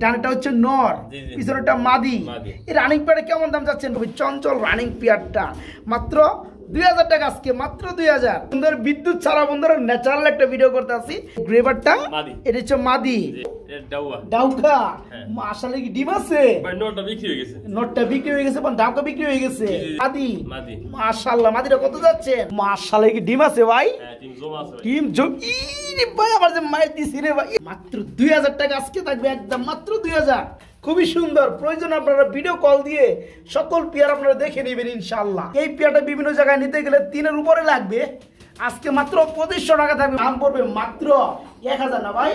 ডানেটা হচ্ছে নর, পিছনেরটা মাদি। এই রানিং পেয়ারটা কেমন দাম চাচ্ছেন? চঞ্চল রানিং পেয়ারটা মাত্র 2000 টাকা, আজকে মাত্র 2000। বন্ধুরা বিদ্যুৎ ছাড়া বন্ধুরা ন্যাচারাল একটা ভিডিও করতে আসি। গ্রেভারটা এটা হচ্ছে মাদি ডাউকা। মাশাআল্লাহ কি ডিম আছে? ভাই নটটা বিক্রি হয়ে গেছে। নটটা বিক্রি হয়ে গেছে, ডাউকা বিক্রি হয়ে গেছে। মাদি মাশাআল্লাহ, মাদিটা কত যাচ্ছেন? মাশাআল্লাহ কি ডিম আছে ভাই? হ্যাঁ ডিম জমা আছে ভাই। ডিম জমি ভাই, আমার যে মায়ের দিছি রে ভাই। মাত্র 2000 টাকা আজকে থাকবে, একদম মাত্র 2000। খুবই সুন্দর। প্রয়োজন আপনারা ভিডিও কল দিয়ে সকল পেয়ার আপনারা দেখে নেবেন ইনশাআল্লাহ। এই পেয়ারটা বিভিন্ন জায়গায় নিতে গেলে 3-এর উপরে লাগবে। আজকে মাত্র 2500 টাকা থাকবে, দাম পড়বে মাত্র 1000 না ভাই,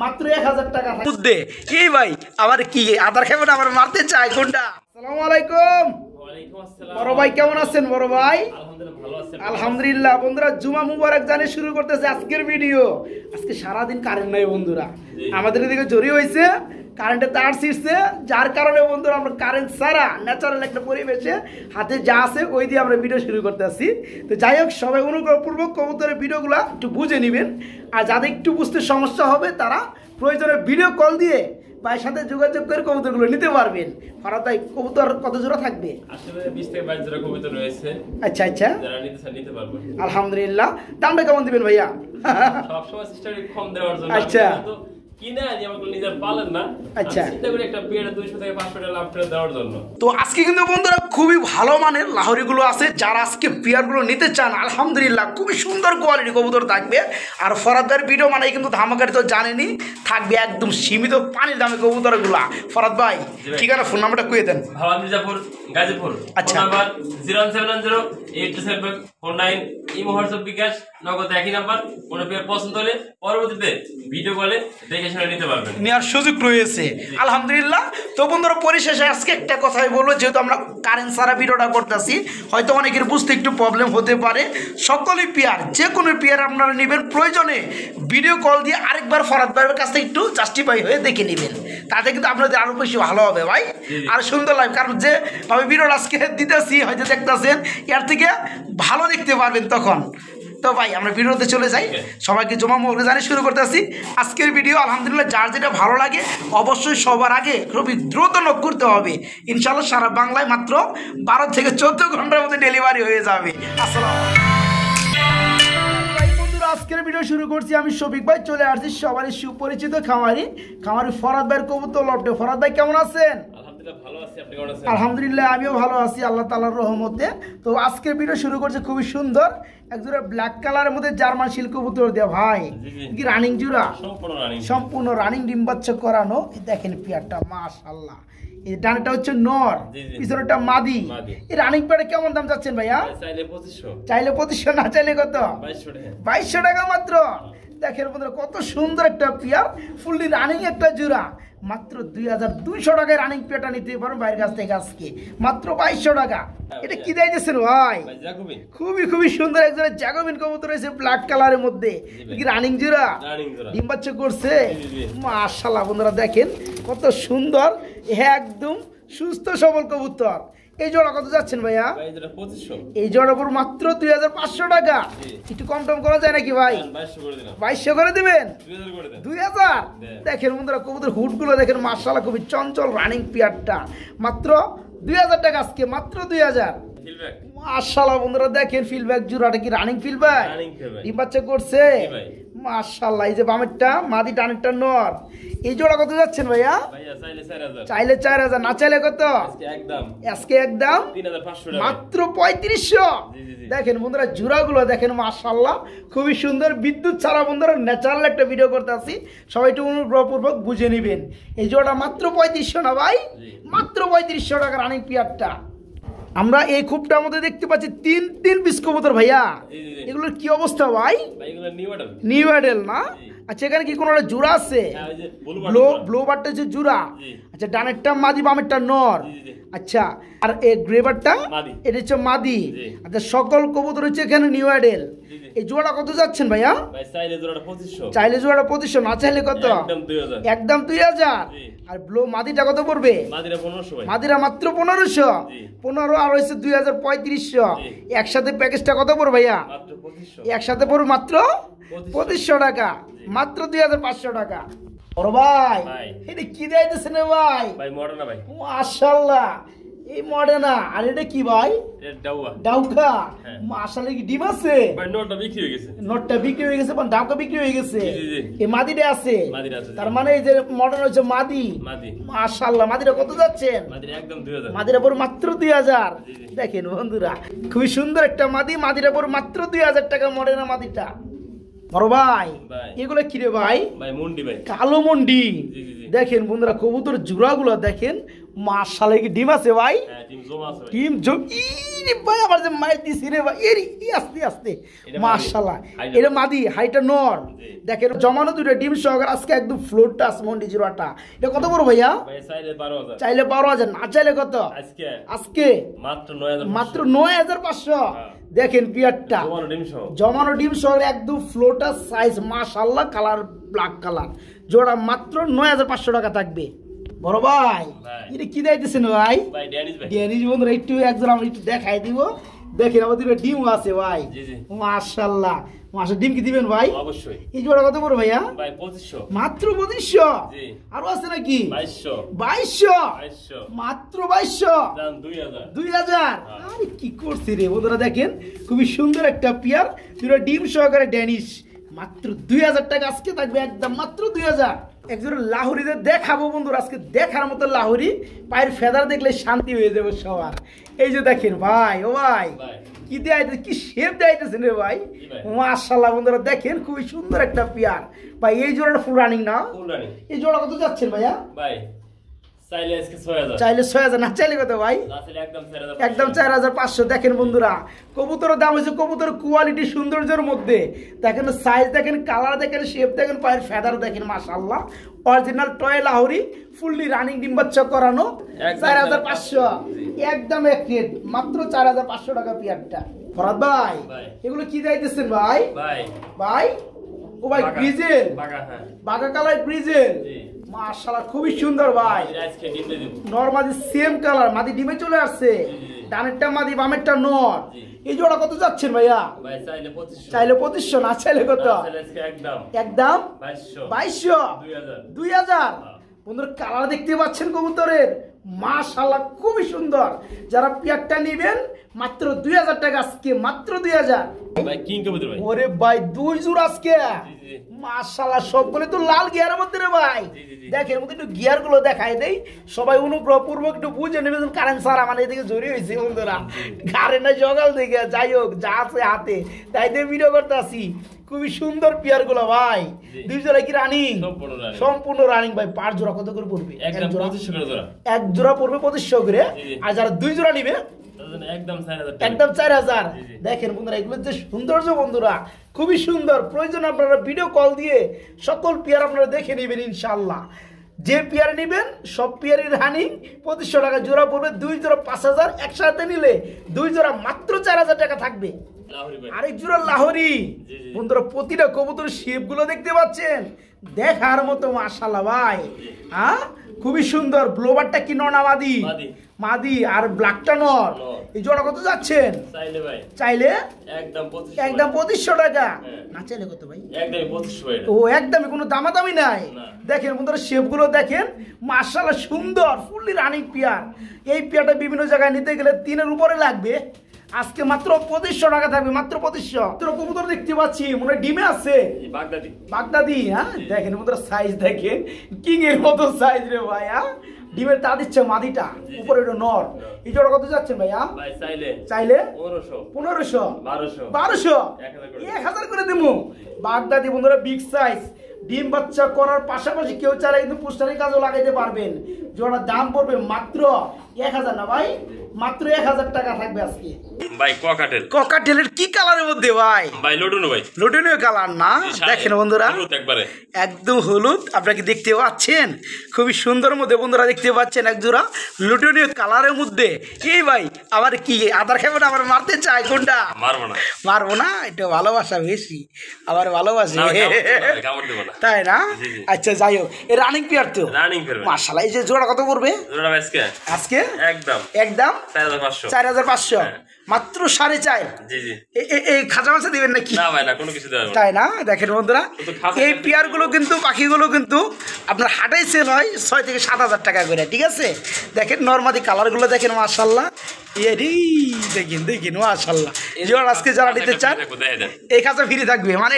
মাত্র 1000 টাকা মধ্যে। কি ভাই আমার কি আধার খাবেন, আমার মারতে চাই কোনটা? আসসালামু আলাইকুম। ওয়ালাইকুম আসসালাম। বড় ভাই কেমন আছেন? বড় ভাই আলহামদুলিল্লাহ ভালো আছি। আলহামদুলিল্লাহ। বন্ধুরা জুমা মুবারক জানিয়ে শুরু করতেছে আজকের ভিডিও। আজকে সারাদিন কারেন্ট নাই বন্ধুরা, আমাদের এদিকে জরি হয়েছে, কারেন্টের তার ছিঁড়ছে, যার কারণে বন্ধুরা আমরা কারেন্ট ছাড়া ন্যাচারাল একটা পরিবেশে হাতে যা আছে ওই দিয়ে আমরা ভিডিও শুরু করতে আসছি। তো যাই হোক, সবাই অনুগ্রহপূর্বক কবুতরের ভিডিওগুলো একটু বুঝে নেবেন, আর যাদের একটু বুঝতে সমস্যা হবে তারা প্রয়োজনে ভিডিও কল দিয়ে ভাইয়ের সাথে যোগাযোগ করে কবুতরগুলো নিতে পারবেন। ফারাদ ভাই কবুতর কত জোড়া থাকবে? আসলে 20 থেকে 22 জোড়া কবুতর রয়েছে। আচ্ছা আচ্ছা, যারা নিতে চান নিতে পারবেন আলহামদুলিল্লাহ। দামটা কেমন দিবেন ভাইয়া? সব সময় চেষ্টা করি কম দেওয়ার জন্য। আচ্ছা কিনা যেমন নিজের পালেন না, আচ্ছা চিন্তা করি একটা পেয়ারে 200 থেকে 500 টাকা লাভ করে দেওয়ার জন্য। তো আজকে কিন্তু বন্ধুরা খুবই ভালো মানের লাহোরিগুলো আছে, যারা আজকে পেয়ারগুলো নিতে চান আলহামদুলিল্লাহ খুবই সুন্দর কোয়ালিটি কবুতর থাকবে। আর ফরাদদার ভিডিও মানে কিন্তু ধামাকারি তো জানেনি, থাকবে একদম সীমিত পানির দামে কবুতরগুলা। ফরাদ ভাই ঠিকানা ফোন নাম্বারটা কয়ে দেন। ভাওয়াল মির্জাপুর গাজীপুর। আচ্ছা। Phone number 079082749। ইমো হোয়াটসঅ্যাপ বিকাশ নগদ একই নাম্বার। কোনো পেয়ার পছন্দ হলে পরবর্তীতে ভিডিও কলে দেখে শুনে নিতে পারবেন, নেওয়ার সুযোগ রয়েছে আলহামদুলিল্লাহ। তো বন্ধুরা পরিশেষে আজকে একটা কথাই বলবো, যেহেতু আমরা কারেন্ট ছাড়া ভিডিওটা করতেছি, হয়তো অনেকের বুঝতে একটু প্রবলেম হতে পারে। সকলই পেয়ার, যে কোনো পেয়ার আপনারা নেবেন, প্রয়োজনে ভিডিও কল দিয়ে আরেকবার ফরাদ ভাইয়ের কাছ থেকে একটু জাস্টিফাই হয়ে দেখে নেবেন, তাতে কিন্তু আপনাদের আরও বেশি ভালো হবে ভাই, আর সুন্দর লাগবে। কারণ যে আমি ভিডিওটা আজকে দিতেছি হয়তো দেখতেছেন, এর থেকে ভালো দেখতে পারবেন তখন। তো ভাই আমরা ভিডিওতে চলে যাই, সবাইকে জমা মুবারক জানিয়ে শুরু করতেছি আজকের ভিডিও। আলহামদুলিল্লাহ যার যেটা ভালো লাগে অবশ্যই সবার আগে খুবই দ্রুত নক করতে হবে। ইনশাআল্লাহ সারা বাংলায় মাত্র 12 থেকে 14 ঘন্টার মধ্যে ডেলিভারি হয়ে যাবে। বন্ধুরা আজকের ভিডিও শুরু করছি, আমি শফিক ভাই চলে আসছি সবারই সুপরিচিত খামারি ফরাদ ভাইয়ের কবুতর লফটে। ফরাদ ভাই কেমন আছেন? ভালো আছি, আপনি কেমন আছেন? আলহামদুলিল্লাহ আমিও ভালো আছি আল্লাহ তাআলার রহমতে। তো আজকের ভিডিও শুরু করছে খুবই সুন্দর একজোড়া ব্ল্যাক কালারের মধ্যে জার্মান শিল কবুতর দেয়া ভাই, কি রানিং জোড়া? সম্পূর্ণ রানিং ডিম বাচ্চা করানো। দেখেন পেয়ারটা মাশাআল্লাহ। এই ডানেটা হচ্ছে নর, পিছনেরটা মাদি। এই রানিং পেয়ারে কেমন দাম যাচ্ছেন ভাইয়া? চাইলে 2500, চাইলে 2500, না চাইলে কত? 2200 টাকা মাত্র। দেখেন বন্ধুরা কত সুন্দর একটা পেয়ার, ফুললি রানিং একটা জোড়া, মাত্র 2200 টাকায় রানিং পেয়ারটা নিতে পারেন ভাইয়ের কাছ থেকে আজকে মাত্র 2200 টাকা। এটা কি দিয়েছেন ভাই? খুবই খুবই সুন্দর একজন জ্যাকোবিন কবুতর রয়েছে ব্ল্যাক কালারের মধ্যে, কি রানিং জোড়া? ডিম বাচ্চা করছে মাশাআল্লাহ। বন্ধুরা দেখেন কত সুন্দর, একদম সুস্থ সবল কবুতর। এই জোড়া কত যাচ্ছেন ভাইয়া? এই জোড়া পুরো মাত্র 2500 টাকা। একটু কম টম করা যায় নাকি ভাই? 2200 করে দিবেন? 2000। দেখেন বন্ধুরা কবুতর হুডগুলো দেখেন মাশাআল্লাহ, খুবই চঞ্চল রানিং পেয়ারটা মাত্র 2000 টাকা আজকে, মাত্র 2000। মাশাআল্লাহ বন্ধুরা দেখেন ফিলব্যাক জোড়াটা কি রানিং ফিলব্যাক? ডিম বাচ্চা করছে মাশাআল্লাহ। এই যে বামেরটা মাদি, ডানেরটা নর। এই জোড়া কত যাচ্ছেন ভাইয়া? চাইলে 4000, না চাইলে কত? আজকে একদম মাত্র 3500। দেখেন বন্ধুরা জোড়াগুলো দেখেন মাশাআল্লাহ খুবই সুন্দর। বিদ্যুৎ ছাড়া বন্ধুরা ন্যাচারাল একটা ভিডিও করতে আসি, সবাই একটু অনুগ্রহপূর্বক বুঝে নেবেন। এই জোড়া মাত্র 3500 না ভাই, মাত্র 3500 টাকা রানিং পেয়ারটা। আমরা এই খুবটার মধ্যে দেখতে পাচ্ছি তিন পিস কবুতর ভাইয়া, এগুলোর কি অবস্থা ভাই? নিউ অ্যাডেল না? আচ্ছা এখানে কি কোনো জোড়া আছে? ব্লো বারটা হচ্ছে জোড়া। আচ্ছা ডানেরটা মাদি, বামেরটা নর। আচ্ছা আর এই গ্রেভারটা এটা হচ্ছে মাদি। আচ্ছা সকল কবুতর হচ্ছে এখানে নিউ অ্যাডেল। এই জোড়া কত যাচ্ছেন ভাইয়া? চাইলে জোড়াটা 2500, না চাইলে কত? একদম 2000। আর ব্লো মাদিটা কত পড়বে? মাদিরা মাত্র 1500। 15 আর হয়েছে 2500। একসাথে প্যাকেজটা কত পড়বে ভাইয়া? একসাথে পড়বে মাত্র 2500 টাকা, মাত্র 2500 টাকা। বড় ভাই ভাই। এটা কি দিতেছেন রে ভাই? ভাই মডার্ন না ভাই, মাশাআল্লাহ, এই মডেনা। আর এটা কি ভাই? এটা ডাউয়া ডাউকা। হ্যাঁ। মাশাআল্লাহ, কি ডিম আছে? ভাই, নোটটা বিক্রি হয়ে গেছে। নোটটা বিক্রি হয়ে গেছে, মানে ডাউকা বিক্রি হয়ে গেছে। জি, জি, জি। এই মাদিটা আছে। মাদিরা আছে, জি। তার মানে এই যে মডেল হচ্ছে মাদি। মাদি। মাশাআল্লাহ, মাদিরা কত যাচ্ছেন? মাদিরা একদম 2000। মাদিরা পর মাত্র 2000। জি, জি। দেখেন বন্ধুরা, খুবই সুন্দর একটা মাদি। মাদিরা পর মাত্র 2000 টাকা মডেনা মাদিটা। বড় ভাই ভাই। এগুলো কি রে ভাই? ভাই মুন্ডি ভাই। কালো মন্ডি। জি, জি, জি। দেখেন বন্ধুরা, কবুতর জোড়াগুলো দেখেন। মাশাআল্লাহ, কি ডিম আছে ভাই? হ্যাঁ, টিম জমা আছে ভাই। টিম ইরে ভাই, আমার যে মাইর দিছি রে ভাই, আস্তে আস্তে। এটা মাশাআল্লাহ, মাদি। এটা মাদি, হাইটা নর। জি। দেখেন জমানো দুটো ডিম সহকারে আজকে একদম ফ্লোর টাচ মন্ডি জিরোটা। এটা কত বড় ভাইয়া? ভাই চাইলে 12000। চাইলে 12,000, না চাইলে কত? আজকে আজকে মাত্র 9000। মাত্র 9500। হ্যাঁ। দেখেন পিয়ারটা জমানো ডিম সহ। জমানো ডিম সহকারে একদম ফ্লোটার সাইজ। মাশাআল্লাহ, কালার ব্ল্যাক কালার। জোড়া মাত্র 9500 টাকা থাকবে। বড় ভাই ভাই। এটা কি দিতেছেন ভাই? ভাই ড্যানিশ ভাই। ড্যানিশ বন্ধুরা, একটু একজন আমরা একটু দেখাই দিব। দেখেন আমাদের ডিম আছে ভাই। জি, জি। মাশাআল্লাহ, মাশাআল্লাহ, ডিম কি দিবেন ভাই? অবশ্যই। এই জোড়া কত বড় ভাইয়া? ভাই 2500। মাত্র 2500। জি। আরো আছে নাকি? 2200। 2200। 2200। মাত্র 2200। দাম 2000। 2000। হ্যাঁ। আরে কি করছি রে বন্ধুরা, দেখেন খুবই সুন্দর একটা পেয়ার, দুটো ডিম সহকারে ড্যানিশ। মাত্র 2000 টাকা আজকে থাকবে, একদম মাত্র 2000। একজন লাহোরিদের দেখাবো বন্ধুরা, আজকে দেখার মতো লাহোরি। পায়ের ফেদার দেখলে শান্তি হয়ে যাবে সবার। এই যে দেখেন ভাই, ও ভাই ভাই। কি দেয়াইতে, কি শেপ দেয়াইতেছেন রে ভাই? জি ভাই। মাশাআল্লাহ বন্ধুরা, দেখেন খুবই সুন্দর একটা পেয়ার ভাই। এই জোড়াটা ফুল রানিং না? ফুল রানি। এই জোড়া কত যাচ্ছেন ভাইয়া? ভাই চাইলে আজকে 6000। চাইলে 6000, না চাইলে কত ভাই? আসলে একদম 4000। একদম 4500। দেখেন বন্ধুরা, কবুতরের দাম হয়েছে কবুতরের কোয়ালিটি সৌন্দর্যের মধ্যে। দেখেন সাইজ, দেখেন কালার, দেখেন শেপ, দেখেন পায়ের ফেদার দেখেন। মাশাআল্লাহ, original toy Lahori, fully running ডিম বাচ্চা করানো। একদম 4500, একদম এক রেট, মাত্র 4500 টাকা পেয়ারটা। ফরাদ ভাই ভাই। এগুলো কি দিতেছেন ভাই? ভাই ভাই ও ভাই, বাগা। ব্রিজেল, বাগা, হ্যাঁ। বাগা কালার ব্রিজেল। জি। মাশাআল্লাহ, খুবই সুন্দর ভাই। আজকে ডিমে দেব। নরমাদি সেম কালার, মাদি ডিমে চলে আসছে। ডানেরটা মাদি, বামেরটা নর। জি। এই জোড়া কত যাচ্ছেন ভাইয়া? ভাই চাইলে 2500। চাইলে 2500, না চাইলে কত? চাইলে আজকে একদম একদম 2200। 2200। 2000। 2000। বন্ধুরা, কালার দেখতে পাচ্ছেন কবুতরের। মাশাআল্লাহ, খুবই সুন্দর। যারা পেয়ারটা নেবেন মাত্র 2000 টাকা আজকে, মাত্র 2000। ভাই কিং কবুতর ভাই। ওরে ভাই, দুই জোড়া আজকে। জি, জি। মাশাআল্লাহ, সবগুলো তো লাল গিয়ারের মধ্যে রে ভাই। জি, জি, জি। দেখেন মধ্যে একটু গিয়ার গুলো দেখাই দেই, সবাই অনুগ্রহপূর্বক একটু বুঝে নেবেন। কারেন্ট সারা মানে এদিকে জড়ি হয়েছে বন্ধুরা, কারেন্ট সকাল থেকে। যাই হোক, যা আছে হাতে তাই দিয়ে ভিডিও করতে আসি। খুবই সুন্দর পেয়ার গুলো ভাই। জি। দুই জোড়া কি রানিং? সম্পূর্ণ রানিং। সম্পূর্ণ রানিং ভাই। পাঁচ জোড়া কত করে পড়বে? একদম এক জোড়া 2500 করে জোড়া। এক জোড়া পড়বে 2500 করে। জি, জি। আর যারা দুই জোড়া নিবে তার জন্য একদম 4000 টাকা। একদম 4000। জি, জি। দেখেন বন্ধুরা, এগুলো যে সৌন্দর্য বন্ধুরা, খুবই সুন্দর। প্রয়োজন আপনারা ভিডিও কল দিয়ে সকল পেয়ার আপনারা দেখে নেবেন ইনশাআল্লাহ। যে পেয়ার নেবেন সব পেয়ারই রানিং। 2500 টাকা জোড়া পড়বে। দুই জোড়া 5000, একসাথে নিলে দুই জোড়া মাত্র 4000 টাকা থাকবে। লাহোরি ভাই। আরেক জোড়া লাহোরি। জি, জি। বন্ধুরা, প্রতিটা কবুতরের শেপ গুলো দেখতে পাচ্ছেন, দেখার মতো। মাশাআল্লাহ ভাই, হ্যাঁ খুবই সুন্দর। ব্লোবারটা কি নর না মাদি? মাদি। মাদি। আর ব্ল্যাকটা নর। নর। এই জোড়া কত যাচ্ছেন? চাইলে ভাই চাইলে একদম 2500। একদম 2500 টাকা। হ্যাঁ। না চাইলে কত ভাই? একদম 2500 ভাই। ও একদমই কোনো দামাদামি নাই। না। দেখেন বন্ধুরা, শেপ গুলো দেখেন। মাশাআল্লাহ, সুন্দর ফুললি রানিং পেয়ার। এই পেয়ারটা বিভিন্ন জায়গায় নিতে গেলে 3-এর উপরে লাগবে। আজকে মাত্র 2500 টাকা থাকবে, মাত্র 2500। তোর কবুতর দেখতে পাচ্ছি, মনে হয় ডিমে আছে। এই বাগদাদি। বাগদাদি, হ্যাঁ দেখেন বন্ধুরা, সাইজ দেখেন, কিং এর মতো সাইজ রে ভাই। হ্যাঁ, ডিমের তা দিচ্ছে মাদিটা, উপরে এটা নর। এই জোড়া কত যাচ্ছেন ভাইয়া? ভাই চাইলে চাইলে 1500। 1500, 1200। 1200, 1000 করে। 1000 করে দেবো। বাগদাদি বন্ধুরা, বিগ সাইজ। ডিম বাচ্চা করার পাশাপাশি কেউ চাইলে কিন্তু পুষ্টারি কাজও লাগাইতে পারবেন। জোড়ার দাম পড়বে মাত্র 1000, না ভাই মাত্র 1000 টাকা থাকবে আজকে। ভাই ককাটেল। ককাটেলের কি কালারের মধ্যে ভাই? ভাই লটুনো ভাই। লোডনীয় কালার না? দেখেন বন্ধুরা, হলুদ একবারে। একদম হলুদ। আপনাকে দেখতে পাচ্ছেন খুবই সুন্দর মধ্যে বন্ধুরা, দেখতে পাচ্ছেন এক জোড়া লুটনীয় কালারের মধ্যে। এই ভাই আবার কি আদার খাবে না, আবার মারতে চায় কোনটা? মারবো না। মারবো না, এটা ভালোবাসা বেশি, আবার ভালোবাসে না, কামড় দেবো না। তাই না? জি, জি। আচ্ছা যাই হোক, এই রানিং পেয়ার তো রানিং করবে। মাশাআল্লাহ। এই যে জোড়া জোড়া কত পড়বে জোড়া আজকে আজকে একদম একদম 4500 4500 হ্যাঁ। মাত্র 4.5 জি জি এই খাঁচা মাছা দিবেন নাকি না ভাই না কোনো কিছু দেওয়া যাবে না। তাই না দেখেন বন্ধুরা শুধু খাঁচা এই খাঁচা পেয়ারগুলো কিন্তু পাখিগুলো কিন্তু আপনার হাটেই সেল হয় 6 থেকে 7,000 টাকা করে ঠিক আছে দেখেন নরমালি কালারগুলো দেখেন মাশাআল্লাহ এরি দেখেন মাশাআল্লাহ জোড়া আজকে যারা নিতে চান দেখো, দেখে দেন। এই খাঁচা ফ্রি থাকবে মানে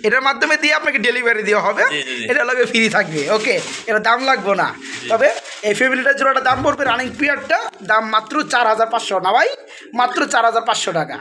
এটার মাধ্যমে দিয়ে আপনাকে ডেলিভারি দেওয়া হবে জি, জি, জি। এটা লাগে ফ্রি থাকবে ওকে এটা দাম লাগবে না তবে এই ফ্যামিলিটার জোড়াটা দাম পড়বে রানিং পিয়ারটা দাম মাত্র 4,500 না ভাই মাত্র 4,500 টাকা